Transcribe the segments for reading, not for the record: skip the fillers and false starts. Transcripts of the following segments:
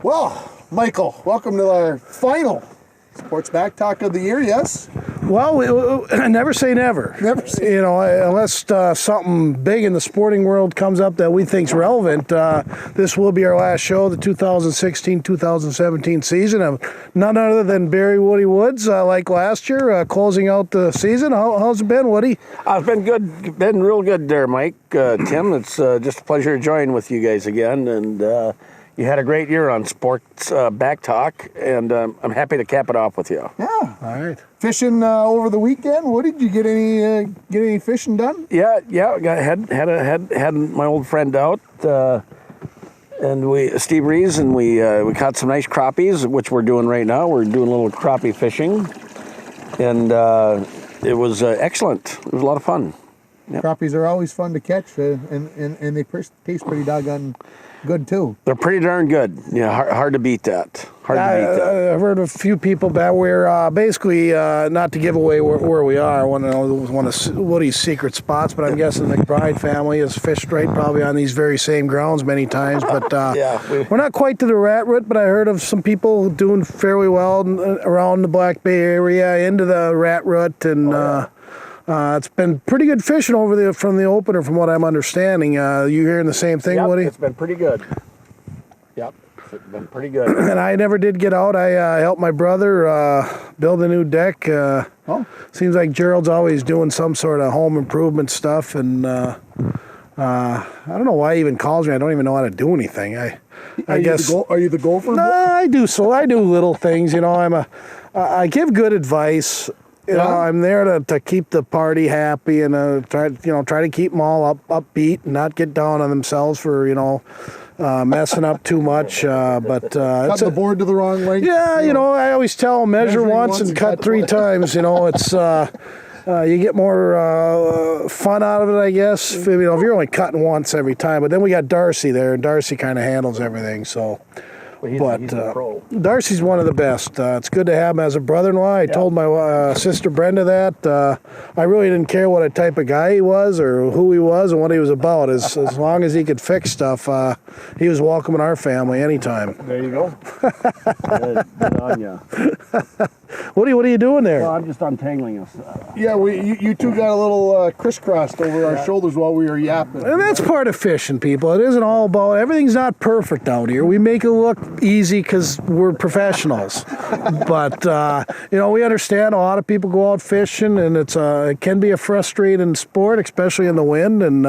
Well, Michael, welcome to our final Sports Back Talk of the year, yes? Well, never say never. Never say You know, unless something big in the sporting world comes up that we think's relevant, this will be our last show of the 2016-2017 season of none other than Barry Woody Woods, like last year, closing out the season. How's it been, Woody? It's been good, been real good there, Mike. Tim, it's just a pleasure to join with you guys again, and you had a great year on Sports Back Talk, and I'm happy to cap it off with you. Yeah. All right. Fishing over the weekend. What did you get any fishing done? Yeah. Had my old friend out, and Steve Rees, and we caught some nice crappies, which we're doing right now. We're doing a little crappie fishing, and it was excellent. It was a lot of fun. Yep. Crappies are always fun to catch, and they taste pretty doggone good too. They're pretty darn good. Yeah, hard to beat that. I've heard a few people that we're basically, not to give away where we are, one of Woody's secret spots, but I'm guessing the McBride family has fished right probably on these very same grounds many times. But we're not quite to the Rat Root, but I heard of some people doing fairly well around the Black Bay area into the Rat Root, and it's been pretty good fishing over from the opener, from what I'm understanding. You hearing the same thing, Yep, Woody? It's been pretty good. Yep, it's been pretty good. And I never did get out. I helped my brother build a new deck. Seems like Gerald's always doing some sort of home improvement stuff, and I don't know why he even calls me. I don't even know how to do anything. I guess. Are you the gopher? No, I do. So I do little things. You know, I give good advice. You know, I'm there to keep the party happy and try to keep them all upbeat and not get down on themselves for messing up too much. But cut the board to the wrong length. Yeah, I always tell them measure once and cut three times. It's you get more fun out of it, I guess. If you're only cutting once every time. But then we got Darcy there, and Darcy kind of handles everything. So. He's a pro. Darcy's one of the best. It's good to have him as a brother-in-law. I told my sister Brenda that. I really didn't care what type of guy he was or who he was and what he was about. As long as he could fix stuff, he was welcome in our family anytime. There you go. Good on ya. What are you doing there? Well, I'm just untangling us. Yeah, you two got a little crisscrossed over our shoulders while we were yapping. And that's part of fishing, people. It isn't all about, everything's not perfect out here. We make it look easy because we're professionals. But, we understand a lot of people go out fishing, and it can be a frustrating sport, especially in the wind. And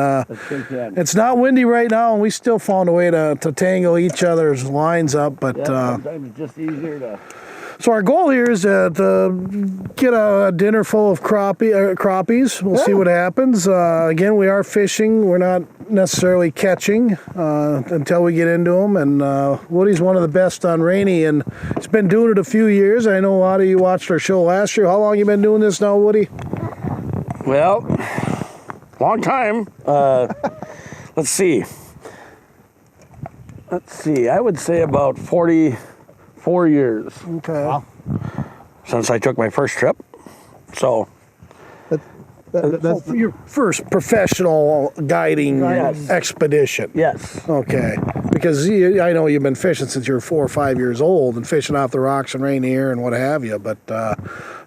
it's not windy right now, and we still found a way to tangle each other's lines up. But sometimes it's just easier to... So our goal here is to get a dinner full of crappies. We'll see what happens. Again, we are fishing. We're not necessarily catching until we get into them. And Woody's one of the best on Rainy, and he's been doing it a few years. I know a lot of you watched our show last year. How long you been doing this now, Woody? Well, long time. Let's see. I would say about 44 years. Okay. Wow. Since I took my first trip. So that's your first professional guiding expedition. yes. Okay. Because I know you've been fishing since you were 4 or 5 years old and fishing off the rocks and Rainier and what have you. But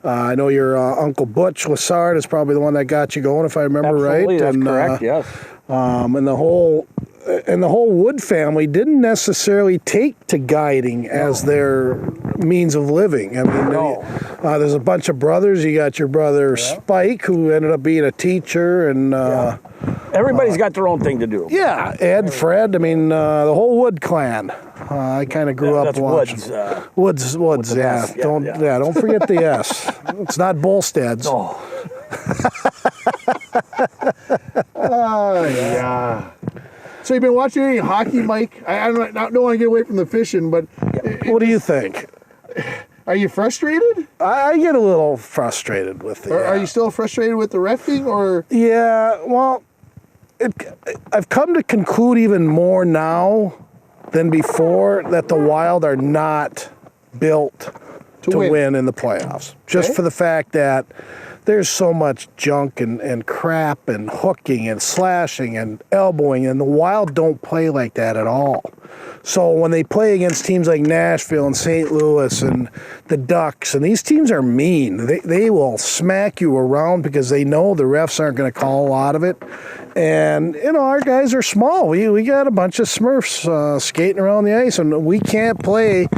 I know your Uncle Butch Lassard is probably the one that got you going, if I remember Absolutely, right. That's and, correct, yes. And the whole Wood family didn't necessarily take to guiding as their means of living. I mean, there's a bunch of brothers. You got your brother Spike, who ended up being a teacher, and everybody's got their own thing to do. Yeah, Ed, Fred. I mean, the whole Wood clan. I kind of grew up watching Woods. Woods. Yeah. Don't forget the S. It's not Bolsted's. Oh. Yeah. So you've been watching any hockey, Mike? I don't want to get away from the fishing, but what do you think? Are you frustrated? I get a little frustrated with it. Are you still frustrated with the reffing, or? Yeah, well, I've come to conclude even more now than before that the Wild are not built to win in the playoffs. Just for the fact that there's so much junk and crap and hooking and slashing and elbowing, and the Wild don't play like that at all. So when they play against teams like Nashville and St. Louis and the Ducks, and these teams are mean. They will smack you around because they know the refs aren't going to call a lot of it. And, our guys are small. We got a bunch of Smurfs skating around the ice, and we can't play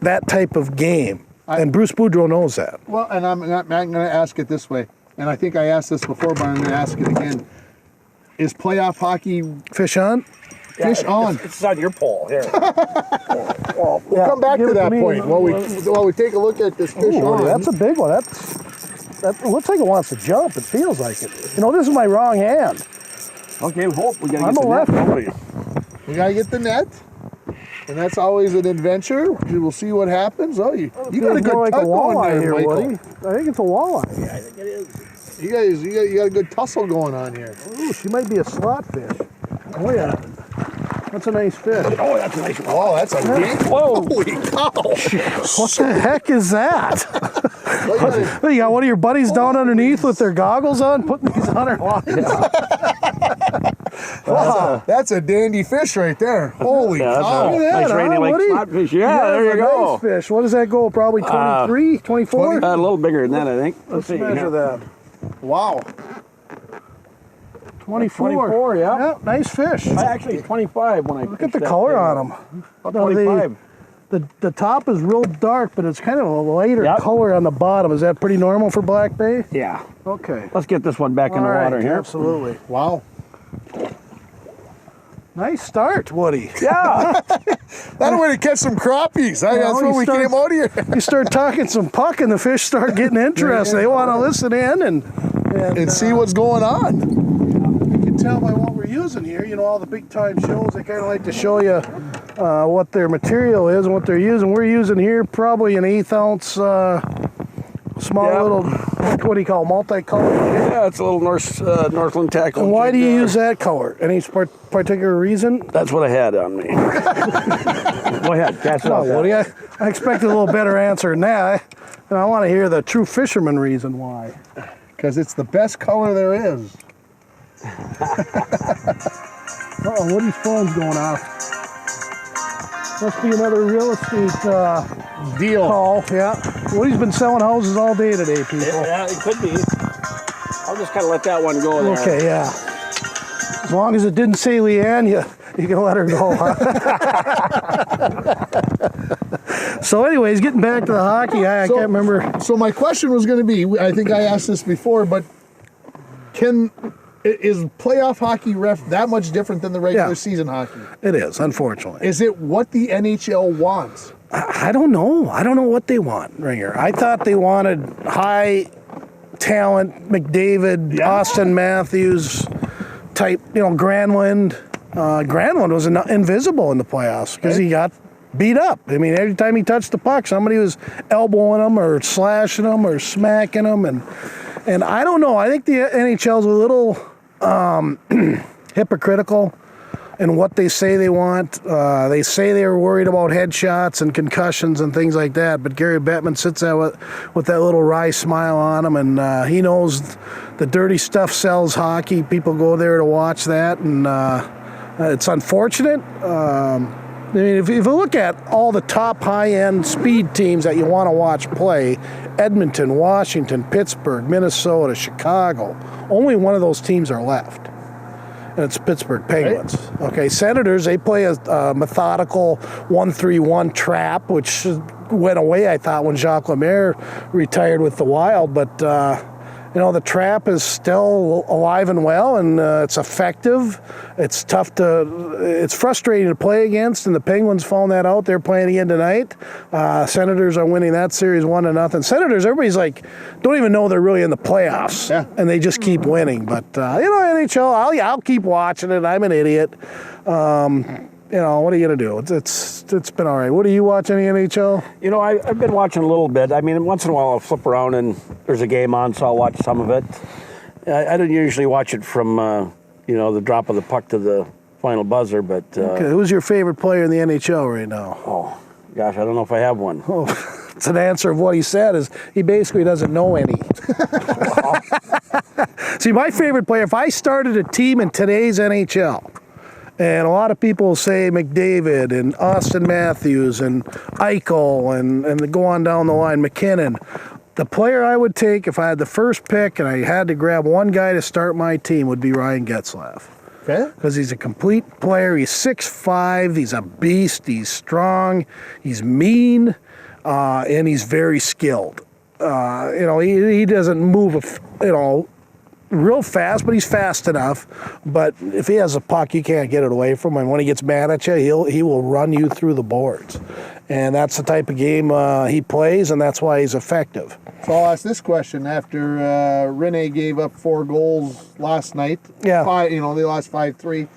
that type of game. And Bruce Boudreau knows that. Well, and I'm going to ask it this way, and I think I asked this before, but I'm going to ask it again. Is playoff hockey fish on? Fish on. It's on your pole here. Well, we'll come back to that point while we take a look at this fish on. That's a big one. That looks like it wants to jump. It feels like it. This is my wrong hand. Okay, we got to get I'm the a left. We got to get the net. And that's always an adventure. We'll see what happens. Oh, you got a good tug going there, Michael. Woody. I think it's a walleye. Yeah, I think it is. You guys, you got a good tussle going on here. Ooh, she might be a slot fish. Oh yeah, that's a nice fish. Oh, that's a nice one. Oh, that's a big. Whoa. Holy cow! What the heck is that? You got one of your buddies down underneath with their goggles on, putting these on her line. Wow, that's a dandy fish right there. Holy cow! Look at that, Nice rainy lake Woody? spotfish. Yeah, there you go. Nice fish. What does that go? Probably 23, 24? A little bigger than that, I think. Let's measure that. Wow. 24. 24, yeah. Yeah, nice fish. Actually, 25 when I Look at the color on them. About 25. The top is real dark, but it's kind of a lighter Yep. color on the bottom. Is that pretty normal for Black Bay? Yeah. Okay. Let's get this one back in the water here. Absolutely. Wow. Nice start, Woody. Yeah. That way to catch some crappies. That's when we came out here. You start talking some puck, and the fish start getting interested. They want to listen in And see what's going on. You can tell by what we're using here. All the big time shows, they kind of like to show you what their material is and what they're using. We're using here probably an 1/8 ounce small little, what do you call it, multicolored. Yeah, it's a little Northland tackle. And why do you use that color? Any particular reason? That's what I had on me. Go ahead, catch it Well, up. Woody, I expected a little better answer than that. And I want to hear the true fisherman reason why. Because it's the best color there is. Uh-oh, Woody's phone's going off. Must be another real estate Deal. call. Yeah. Woody's been selling houses all day today, people. Yeah, it could be. I'll just kind of let that one go there. Okay, yeah. As long as it didn't say Leanne, you can let her go, huh? So anyways, getting back to the hockey, I can't remember. So my question was going to be, I think I asked this before, but is playoff hockey ref that much different than the regular season hockey? It is, unfortunately. Is it what the NHL wants? I don't know. I don't know what they want, Ringer. I thought they wanted high talent, McDavid, Austin Matthews type, Granlund. Granlund was invisible in the playoffs because he got beat up. I mean, every time he touched the puck, somebody was elbowing him or slashing him or smacking him. And I don't know. I think the NHL's a little hypocritical in what they say they want. They say they were worried about headshots and concussions and things like that, but Gary Bettman sits there with that little wry smile on him, and he knows the dirty stuff sells hockey. People go there to watch that, and it's unfortunate. I mean, if you look at all the top high-end speed teams that you want to watch play, Edmonton, Washington, Pittsburgh, Minnesota, Chicago, only one of those teams are left, and it's Pittsburgh Penguins. Right. Okay, Senators, they play a methodical 1-3-1 trap, which went away, I thought, when Jacques Lemaire retired with the Wild, but the trap is still alive and well, and it's effective. It's it's frustrating to play against, and the Penguins found that out. They're playing again tonight. Senators are winning that series 1-0. Senators, everybody's like, don't even know they're really in the playoffs, and they just keep winning. But, NHL, I'll keep watching it. I'm an idiot. What are you going to do? It's been all right. What do you watch any NHL? I've been watching a little bit. I mean, once in a while I'll flip around and there's a game on, so I'll watch some of it. I don't usually watch it from, the drop of the puck to the final buzzer, but... Okay, who's your favorite player in the NHL right now? Oh, gosh, I don't know if I have one. Oh, It's an answer of what he said is he basically doesn't know any. See, my favorite player, if I started a team in today's NHL, and a lot of people say McDavid and Austin Matthews and Eichel and go on down the line, McKinnon. The player I would take if I had the first pick and I had to grab one guy to start my team would be Ryan Getzlaf. Okay. Because he's a complete player. He's 6'5", he's a beast, he's strong, he's mean, and he's very skilled. He doesn't move, real fast, but he's fast enough. But if he has a puck, you can't get it away from him. When he gets mad at you, he will run you through the boards. And that's the type of game he plays, and that's why he's effective. So I'll ask this question. After Rene gave up 4 goals last night, Yeah. they lost 5-3.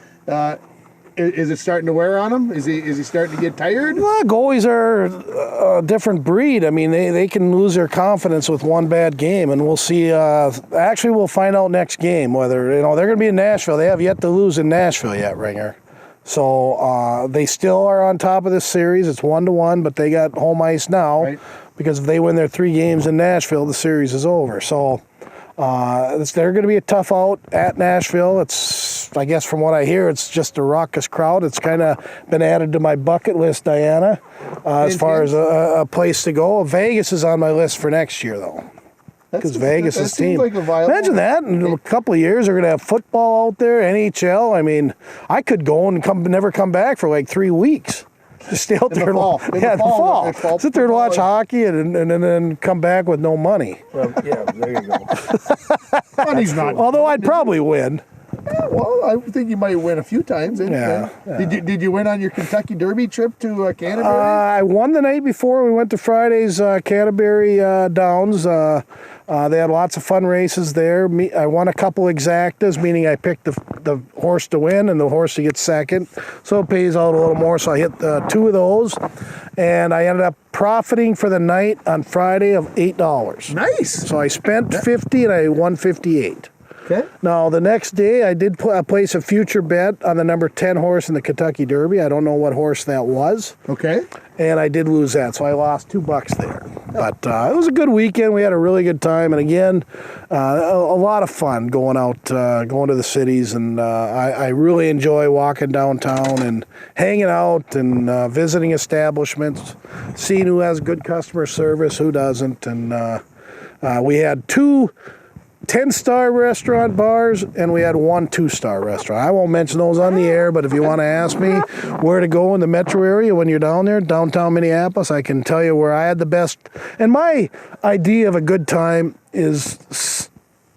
Is it starting to wear on him? Is he starting to get tired? Well, goalies are a different breed. I mean, they can lose their confidence with one bad game, and we'll see. Actually, we'll find out next game whether they're going to be in Nashville. They have yet to lose in Nashville yet, Ringer. So they still are on top of this series. It's 1-1, but they got home ice now, right, because if they win their 3 games in Nashville, the series is over. So they're going to be a tough out at Nashville. I guess from what I hear, it's just a raucous crowd. It's kind of been added to my bucket list, Diana, as far as a place to go. Vegas is on my list for next year, though. Because Vegas is team. Like Imagine that. In a couple of years, they're going to have football out there, NHL. I mean, I could go and never come back for like 3 weeks. Just stay out there. In the fall. Sit there and watch hockey and then come back with no money. Well, yeah, there you go. Money's not. Although I'd probably win. Yeah, well, I think you might win a few times. Yeah. Did you win on your Kentucky Derby trip to Canterbury? I won the night before. We went to Friday's Canterbury Downs. They had lots of fun races there. I won a couple exactas, meaning I picked the horse to win and the horse to get second. So it pays out a little more. So I hit 2 of those. And I ended up profiting for the night on Friday of $8. Nice. So I spent $50 and I won $58. Okay. Now, the next day, I did place a future bet on the number 10 horse in the Kentucky Derby. I don't know what horse that was. Okay. And I did lose that, so I lost $2 there. But it was a good weekend. We had a really good time. And again, a lot of fun going out, going to the cities. And I really enjoy walking downtown and hanging out and visiting establishments, seeing who has good customer service, who doesn't. And we had 2 10-star restaurant bars, and we had 1 2-star restaurant. I won't mention those on the air, but if you want to ask me where to go in the metro area when you're down there, downtown Minneapolis, I can tell you where I had the best. And my idea of a good time is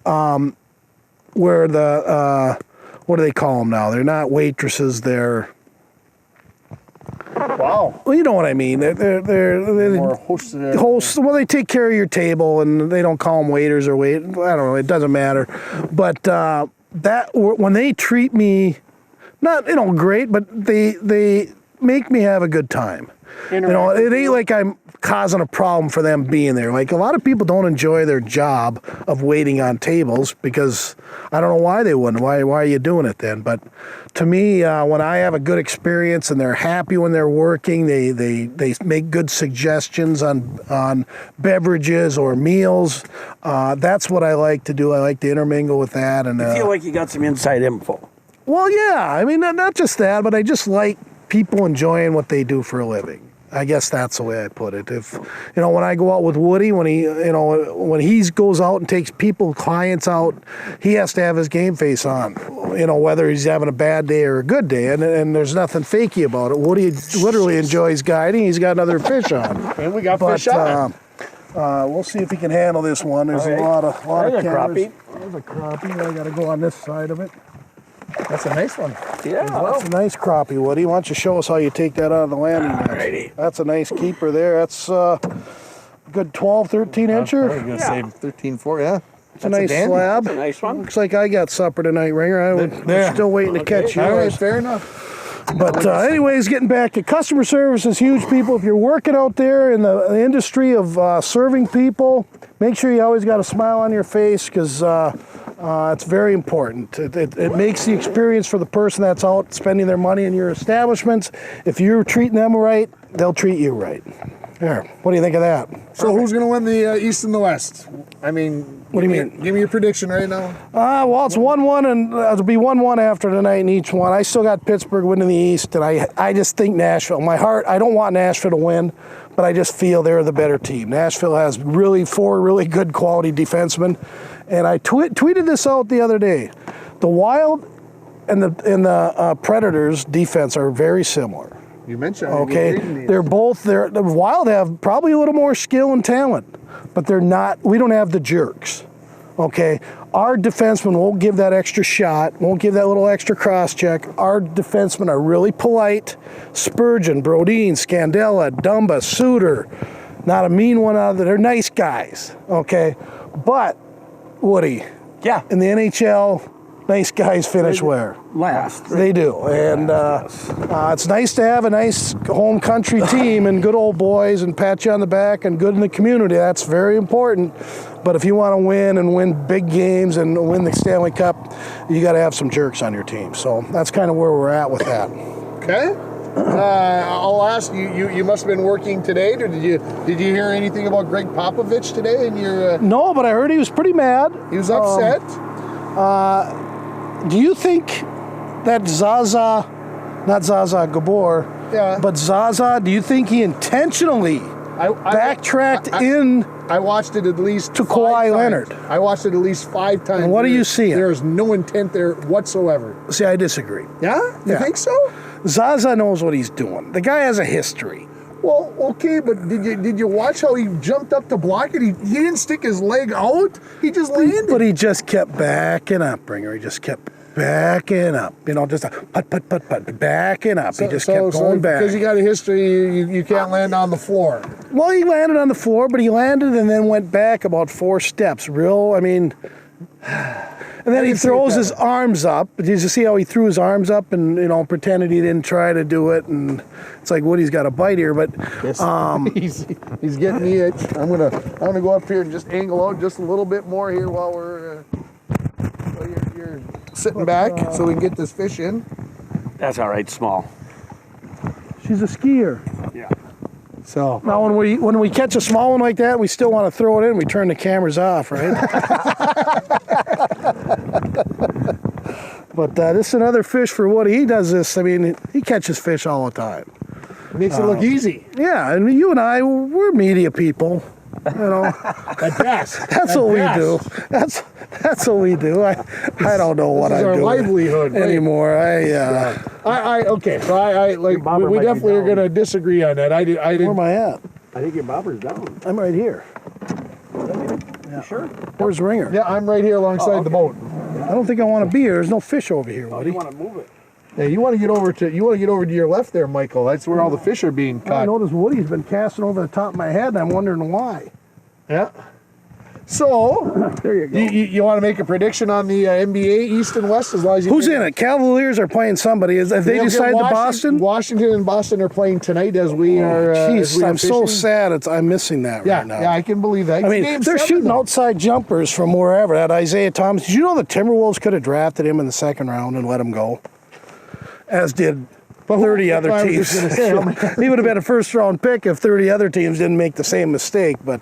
where the, what do they call them now? They're not waitresses, they're... Wow. Well, you know what I mean. They're more hosts. Hosts. Well, they take care of your table, and they don't call them waiters or wait. I don't know. It doesn't matter. But when they treat me, not great, but they make me have a good time. It ain't like I'm causing a problem for them being there. Like, a lot of people don't enjoy their job of waiting on tables because I don't know why they wouldn't. Why are you doing it then? But to me, when I have a good experience and they're happy when they're working, they make good suggestions on beverages or meals. That's what I like to do. I like to intermingle with that. And I feel like you got some inside info. Well, yeah. I mean, not just that, but I just like people enjoying what they do for a living. I guess that's the way I put it. If when I go out with Woody, when he goes out and takes clients out, he has to have his game face on. Whether he's having a bad day or a good day, and there's nothing fakey about it. Woody literally enjoys guiding. He's got another fish on. And we got fish on. We'll see if he can handle this one. There's a lot of cameras. Crappie. There's a crappie. I got to go on this side of it. That's a nice one. Yeah. That's a nice crappie, Woody. Why don't you show us how you take that out of the landing net? Alrighty. That's a nice keeper there. That's a good 12, 13 incher. I was going to say 13-4, yeah. It's a nice slab. That's a nice one. Looks like I got supper tonight, Ringer. I'm still waiting to catch yours. All right, fair enough. But anyways, getting back to customer service is huge, people. If you're working out there in the industry of serving people, make sure you always got a smile on your face because it's very important. It makes the experience for the person that's out spending their money in your establishments. If you're treating them right, they'll treat you right. There. What do you think of that? So who's going to win the East and the West? I mean, What do you mean? Give me your prediction right now. Well, it's 1-1, and it'll be 1-1 after tonight in each one. I still got Pittsburgh winning the East, and I just think Nashville. My heart, I don't want Nashville to win, but I just feel they're the better team. Nashville has four really good quality defensemen, and I tweeted this out the other day. The Wild and the Predators' defense are very similar. You mentioned. Okay, the Wild have probably a little more skill and talent, but they're not. We don't have the jerks. Okay, our defensemen won't give that extra shot, won't give that little extra cross check. Our defensemen are really polite. Spurgeon, Brodin, Scandella, Dumba, Suter, not a mean one out of there. They're nice guys. Okay, but Woody, Yeah. in the NHL. Nice guys finish where? Last. They do. And it's nice to have a nice home country team and good old boys and pat you on the back and good in the community. That's very important. But if you want to win and win big games and win the Stanley Cup, you got to have some jerks on your team. So that's kind of where we're at with that. Okay. I'll ask you. You must have been working today. Or did you hear anything about Greg Popovich today? In your No, but I heard he was pretty mad. he was upset. Do you think that not Zaza Gabor, Yeah. but Zaza, do you think he intentionally backtracked in I watched it at least to 5 Kawhi times. Leonard? I watched it at least 5 times. And what are you seeing? There is no intent there whatsoever. See, I disagree. Yeah? You Yeah. think so? Zaza knows what he's doing. The guy has a history. Well, okay, but did you watch how he jumped up to block it? He didn't stick his leg out. He just landed. But he just kept backing up, Bringer. He just kept backing up. You know, just a put, backing up. He just kept going back. Because you got a history, you can't land on the floor. Well, he landed on the floor, but he landed and then went back about 4 steps. And then he throws his arms up. Did you see how he threw his arms up and, pretended he didn't try to do it? And it's like Woody's got a bite here, but He's getting the itch. I'm gonna go up here and just angle out just a little bit more here while you're sitting back, so we can get this fish in. That's all right, small. she's a skier. Yeah. So Now, when we catch a small one like that, we still want to throw it in. We turn the cameras off, right? But this is another fish for Woody. He does this. I mean, he catches fish all the time. makes it look easy. Yeah, and you and I, we're media people. At best. That's At what best. we do. That's what we do. I don't know what This I is our do livelihood right? anymore. Okay. So I like bobber we might be definitely are down. going to disagree on that. I Where didn't. am I at? I think your bobber's down. I'm right here. You sure? Where's Ringer? Yeah, I'm right here alongside the boat. I don't think I want to be here. There's no fish over here, Oh, Woody. you want to move it? Yeah, you want to get over to your left there, Michael. That's where all the fish are being I caught. noticed Woody's been casting over the top of my head, and I'm wondering why. Yeah. So There you go. you want to make a prediction on the NBA East and West as long as you. Who's in it? Cavaliers are playing somebody. Have they decided to Boston? Washington and Boston are playing tonight as we are. as Jeez, we are I'm so fishing. sad. I'm missing that Yeah, right now. yeah, I can believe that. I mean, they're shooting outside jumpers from wherever. That Isaiah Thomas. Did you know the Timberwolves could have drafted him in the second round and let him go? As did 30 other I was teams. just gonna say, He would have been a first-round pick if 30 other teams didn't make the same mistake. But,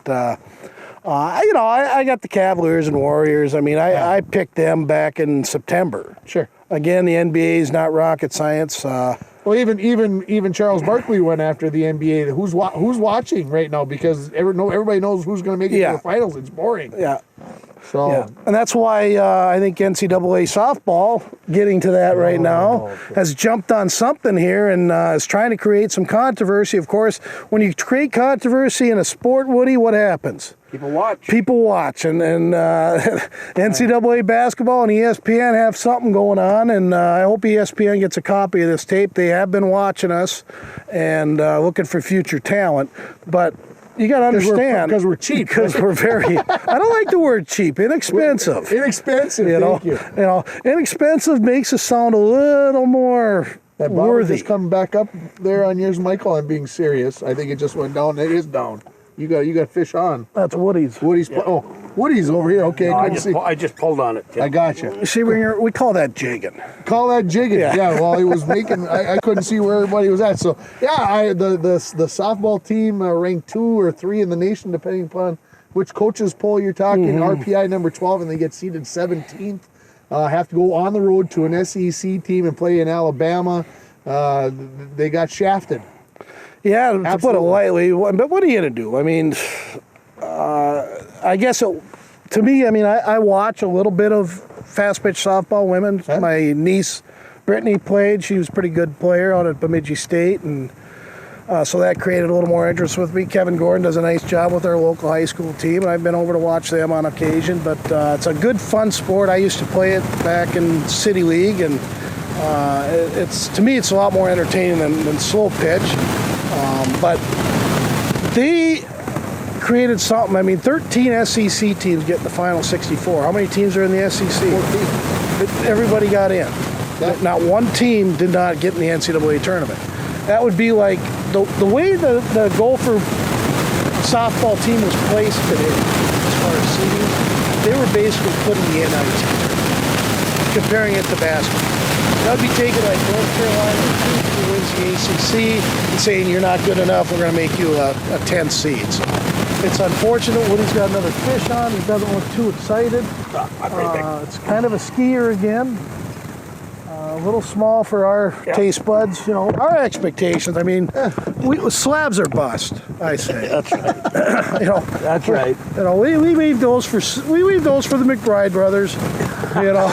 I got the Cavaliers and Warriors. I mean, I picked them back in September. Sure. Again, the NBA is not rocket science. Well, even Charles Barkley went after the NBA. Who's watching right now? Because everybody knows who's going to make it to the finals. It's boring. Yeah. So Yeah, and that's why I think NCAA softball, getting to that right now, has jumped on something here and is trying to create some controversy. Of course, when you create controversy in a sport, Woody, what happens? People watch. People watch, and NCAA basketball and ESPN have something going on, and I hope ESPN gets a copy of this tape. They have been watching us and looking for future talent, but you got to understand. Because we're cheap. Because we're very, I don't like the word cheap, inexpensive. Inexpensive, Thank you. Inexpensive makes us sound a little more That bottle worthy. just coming back up there on yours, Michael. I'm being serious. I think it just went down. It is down. You got fish on. That's Woody's. Woody's. Oh, Woody's over here. Okay, I couldn't see. I just pulled on it, Tim. I got you. See, we call that jigging. Call that jigging. Yeah. Well, he was making. I couldn't see where everybody was at. So yeah, the softball team ranked 2 or 3 in the nation, depending upon which coaches poll you're talking. RPI number 12, and they get seeded 17th. Have to go on the road to an SEC team and play in Alabama. They got shafted. Yeah, to put it lightly. But what are you going to do? I mean, I guess to me, I mean, I watch a little bit of fast pitch softball women. Huh? My niece, Brittany, played. She was a pretty good player out at Bemidji State, and so that created a little more interest with me. Kevin Gordon does a nice job with our local high school team, and I've been over to watch them on occasion. But it's a good, fun sport. I used to play it back in City League, and it's to me, it's a lot more entertaining than slow pitch. But they created something. I mean, 13 SEC teams get in the final 64. How many teams are in the SEC? 14. Everybody got in. Not one team did not get in the NCAA tournament. That would be like the way the Gopher softball team was placed today, as far as seeding, they were basically putting the NIT, comparing it to basketball. That would be taken like North Carolina, who wins the ACC, and saying you're not good enough, we're going to make you a 10th seed. So it's unfortunate. Woody's got another fish on. He doesn't look too excited. It's kind of a skier again. A little small for our taste buds, you know. Our expectations. I mean, slabs are bust. I say. That's right. You know. That's right. You know, we leave those for the McBride brothers. You know.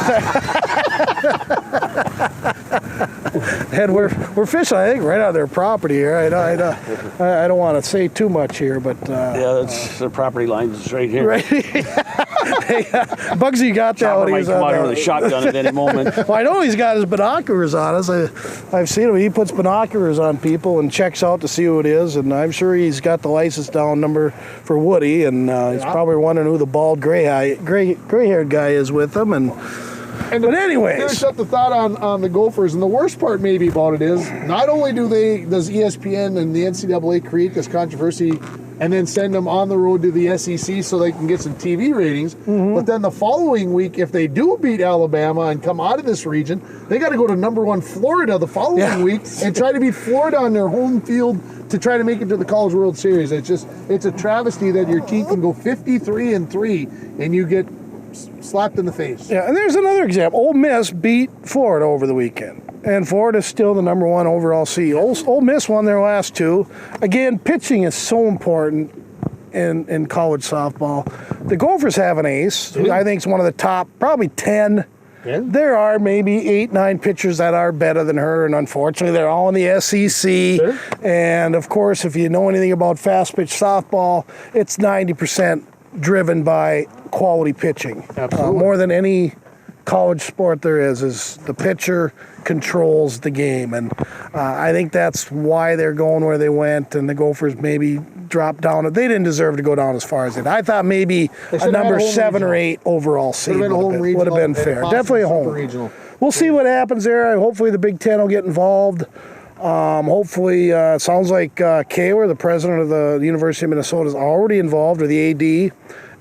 And we're fishing, I think, right on their property here. I don't want to say too much here, but that's the property lines right here. Right. Bugsy got that Chopper when he might was come on out with a shotgun at any moment. Well, I know he's got his binoculars on us. I've seen him. He puts binoculars on people and checks out to see who it is, and I'm sure he's got the license down number for Woody, and he's probably wondering who the bald gray-haired guy is with him. But anyways, finish up the thought on the Gophers, and the worst part maybe about it is not only does ESPN and the NCAA create this controversy and then send them on the road to the SEC so they can get some TV ratings, but then the following week, if they do beat Alabama and come out of this region, they got to go to number 1 Florida the following week and try to beat Florida on their home field to try to make it to the College World Series. It's a travesty that your team can go 53-3 and you get slapped in the face. Yeah, and there's another example. Ole Miss beat Florida over the weekend, and Florida's still the number 1 overall seed. Ole Miss won their last 2. Again, pitching is so important in college softball. The Gophers have an ace, who I think is one of the top, probably 10. Yeah. There are maybe 8, 9 pitchers that are better than her, and unfortunately they're all in the SEC. Sure. And of course, if you know anything about fast pitch softball, it's 90% driven by quality pitching. More than any college sport there is the pitcher controls the game, and I think that's why they're going where they went, and the Gophers maybe dropped down. They didn't deserve to go down as far as they did. I thought maybe a number 7 or 8 overall seed would have been fair. Definitely a home regional. We'll see what happens there. Hopefully the Big Ten will get involved. Hopefully, it sounds like Kaler, the president of the University of Minnesota, is already involved, or the AD.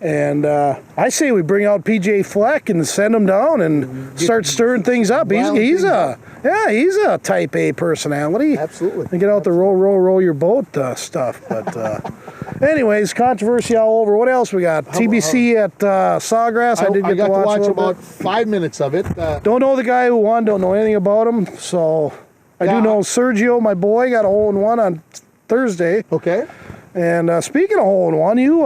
And I say we bring out PJ Fleck and send him down and start stirring things up. He's a type A personality. Absolutely. And get out the row your boat stuff. But anyways, controversy all over. What else we got? TBC at Sawgrass. I got to watch about 5 minutes of it. Don't know the guy who won. Don't know anything about him. So I do know Sergio, my boy, got a hole-in-one on Thursday. Okay. And speaking of hole-in-one, you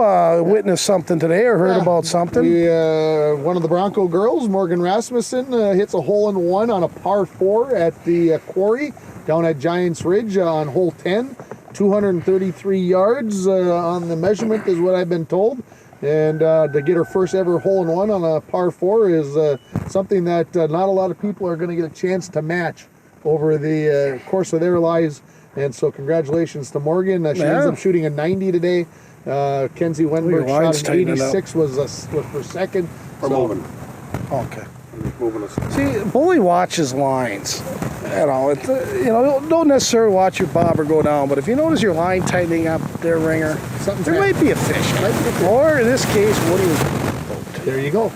witnessed something today or heard about something. One of the Bronco girls, Morgan Rasmussen, hits a hole-in-one on a par 4 at the quarry down at Giants Ridge on hole 10. 233 yards on the measurement is what I've been told. And to get her first ever hole-in-one on a par 4 is something that not a lot of people are going to get a chance to match over the course of their lives. And so congratulations to Morgan. She ends up shooting a 90 today. Kenzie Wenberg shot an 86, was for second. We're moving. Okay. Moving us. See, bully watches lines. Don't necessarily watch your bobber go down, but if you notice your line tightening up their ringer, there might be a fish. Or in this case, Woody was boat. There you go.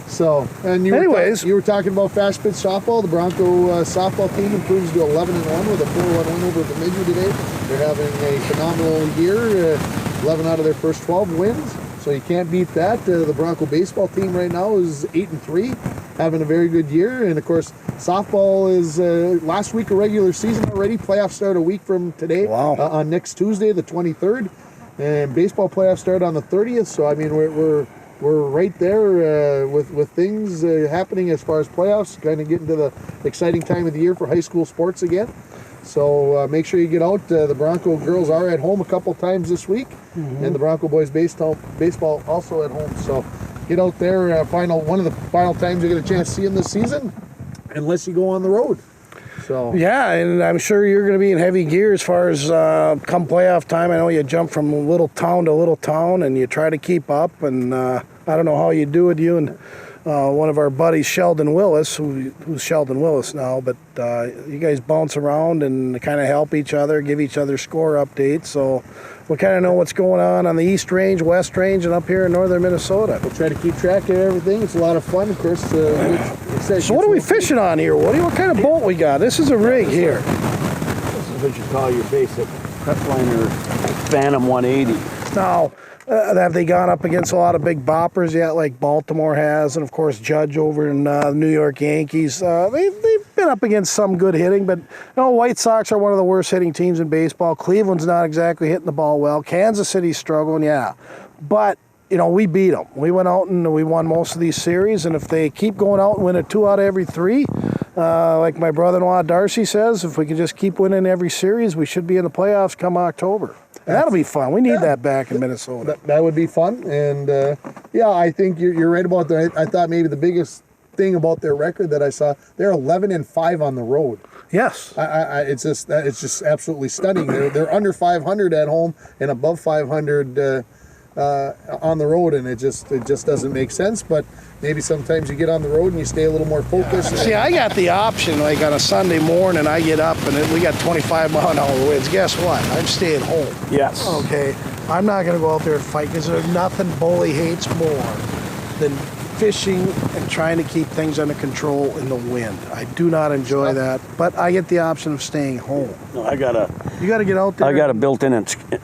So, and you were talking about fast pitch softball. The Bronco softball team improves to 11-1 with a 4-1 win over Bemidji today. They're having a phenomenal year. 11 out of their first 12 wins. So you can't beat that. The Bronco baseball team right now is 8-3, having a very good year. And of course, softball is last week of regular season already. Playoffs start a week from today. Wow. On next Tuesday, the 23rd, and baseball playoffs start on the 30th. So I mean, we're right there with things happening as far as playoffs. Kind of getting to the exciting time of the year for high school sports again. So make sure you get out. The Bronco girls are at home a couple times this week, and the Bronco boys baseball also at home. So get out there. One of the final times you get a chance to see them this season, unless you go on the road. So yeah, and I'm sure you're going to be in heavy gear as far as come playoff time. I know you jump from little town to little town, and you try to keep up. And I don't know how you do it, you and one of our buddies, Sheldon Willis, who's Sheldon Willis now, but you guys bounce around and kind of help each other, give each other score updates. So we kind of know what's going on the East Range, West Range, and up here in northern Minnesota. We'll try to keep track of everything. It's a lot of fun, of course. So what are we fishing on here, Woody? What kind of boat we got? This is a rig here. This is what you call your basic Cutliner Phantom 180. Now, have they gone up against a lot of big boppers yet, like Baltimore has, and of course Judge over in the New York Yankees? They've been up against some good hitting, but White Sox are one of the worst hitting teams in baseball. Cleveland's not exactly hitting the ball well. Kansas City's struggling, yeah. But, we beat them. We went out and we won most of these series, and if they keep going out and win 2 out of every 3, like my brother-in-law Darcy says, if we can just keep winning every series, we should be in the playoffs come October. And that'll be fun. We need that back in Minnesota. That would be fun. And, I think you're right about that. I thought maybe the biggest thing about their record that I saw, they're 11-5 on the road. Yes. It's just absolutely stunning. They're under 500 at home and above 500 on the road, and it just doesn't make sense. But maybe sometimes you get on the road and you stay a little more focused. See, I got the option, like on a Sunday morning, I get up and we got 25-mile-an-hour winds. Guess what? I'm staying home. Yes. Okay. I'm not going to go out there and fight because there's nothing Bully hates more than fishing and trying to keep things under control in the wind. I do not enjoy that, but I get the option of staying home. No, You got to get out there. I got a built-in.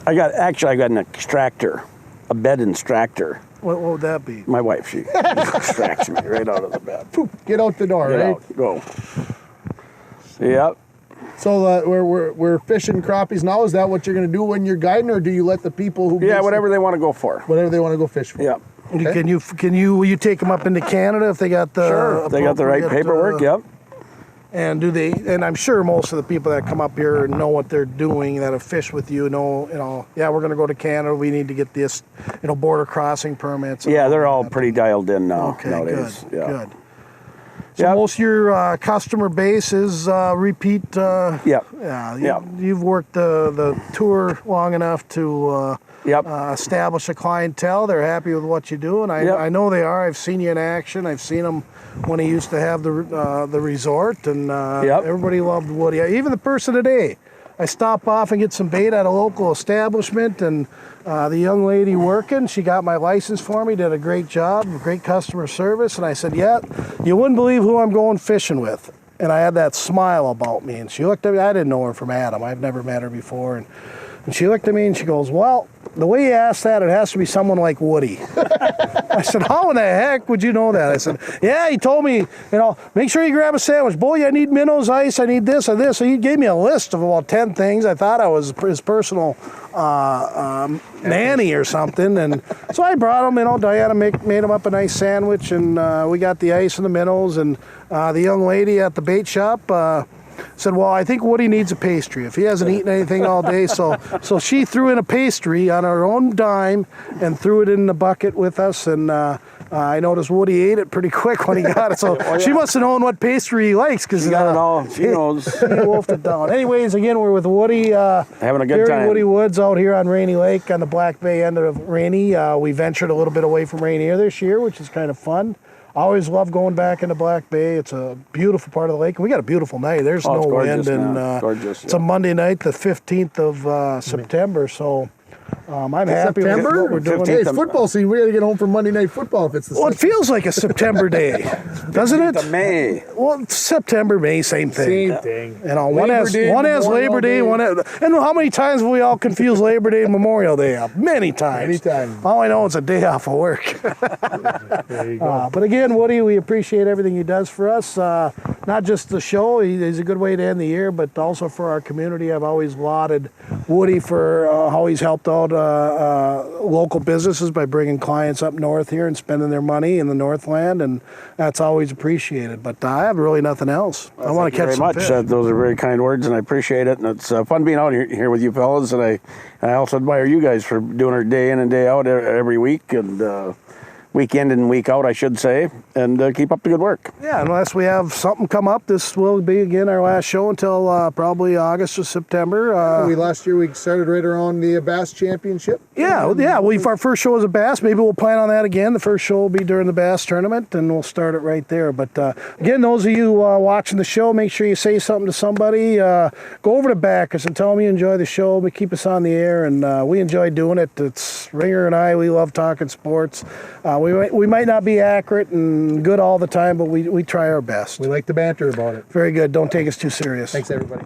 I got an extractor, a bed extractor. What would that be? My wife, she extracts me right out of the bed. Get out the door, Get right? out, go. Yep. So we're fishing crappies now. Is that what you're going to do when you're guiding, or do you let the people who Whatever they want to go for. whatever they want to go fish for? Yep. Okay. Will you take them up into Canada if they got the Sure. They got the right paperwork. Yep. And do they? And I'm sure most of the people that come up here know what they're doing. That have fished with you know. Yeah, we're going to go to Canada. We need to get this, border crossing permits. Yeah, they're all pretty dialed in now Okay, nowadays. good, Yeah. good. So most of your customer base is repeat. Yep. Yeah. You've worked the tour long enough to establish a clientele. They're happy with what you do, and I know they are. I've seen you in action. I've seen them when he used to have the resort, and everybody loved Woody. Even the person today. I stop off and get some bait at a local establishment, and the young lady working, she got my license for me, did a great job, great customer service, and I said, you wouldn't believe who I'm going fishing with. And I had that smile about me, and she looked at me. I didn't know her from Adam. I've never met her before, and she looked at me and she goes, well, the way you asked that, it has to be someone like Woody. I said, how in the heck would you know that? I said, yeah, he told me, make sure you grab a sandwich. Boy, I need minnows, ice, I need this and this. So he gave me a list of about 10 things. I thought I was his personal nanny or something. And so I brought him, Diana made him up a nice sandwich, and we got the ice and the minnows. And the young lady at the bait shop said, well, I think Woody needs a pastry if he hasn't eaten anything all day. So she threw in a pastry on her own dime and threw it in the bucket with us. And I noticed Woody ate it pretty quick when he got it. So she must have known what pastry he likes, because She got it all. She knows. He wolfed it down. Anyways, again, we're with Woody. Having a good time. Woody Woods out here on Rainy Lake on the Black Bay end of Rainy. We ventured a little bit away from Rainier this year, which is kind of fun. always love going back into Black Bay. It's a beautiful part of the lake. We got a beautiful night. There's Oh, no it's gorgeous, wind, man. and Gorgeous, it's a Monday night, the 15th of September. So I'm happy September? with what we're doing. Hey, it's football season. We got to get home for Monday Night Football if it's the Well, it feels like a September day, doesn't it? The May. Well, September, May, same thing. Same thing. You know, one Labor has Day, Labor Day, Memorial Day. and how many times have we all confused Labor Day and Memorial Day? Many times. Many times. All I know is a day off of work. There you go. But again, Woody, we appreciate everything he does for us. Not just the show, he's a good way to end the year, but also for our community. I've always lauded Woody for how he's helped out local businesses by bringing clients up north here and spending their money in the Northland, and that's always appreciated. But I have really nothing else. I want to catch some Thank you fish. very much. Those are very kind words, and I appreciate it. And it's fun being out here with you fellas. And I also admire you guys for doing it day in and day out every week, and week in and week out, I should say. And keep up the good work. Yeah, unless we have something come up, this will be again our last show until probably August or September. Last year we started right around the Bass Championship. Yeah. Our first show was a bass. Maybe we'll plan on that again. The first show will be during the bass tournament, and we'll start it right there. But again, those of you watching the show, make sure you say something to somebody. Go over to Bacchus and tell them you enjoy the show. But keep us on the air, and we enjoy doing it. It's Ringer and I. We love talking sports. We might not be accurate and good all the time, but we try our best. We like to banter about it. Very good. Don't take us too serious. Thanks, everybody.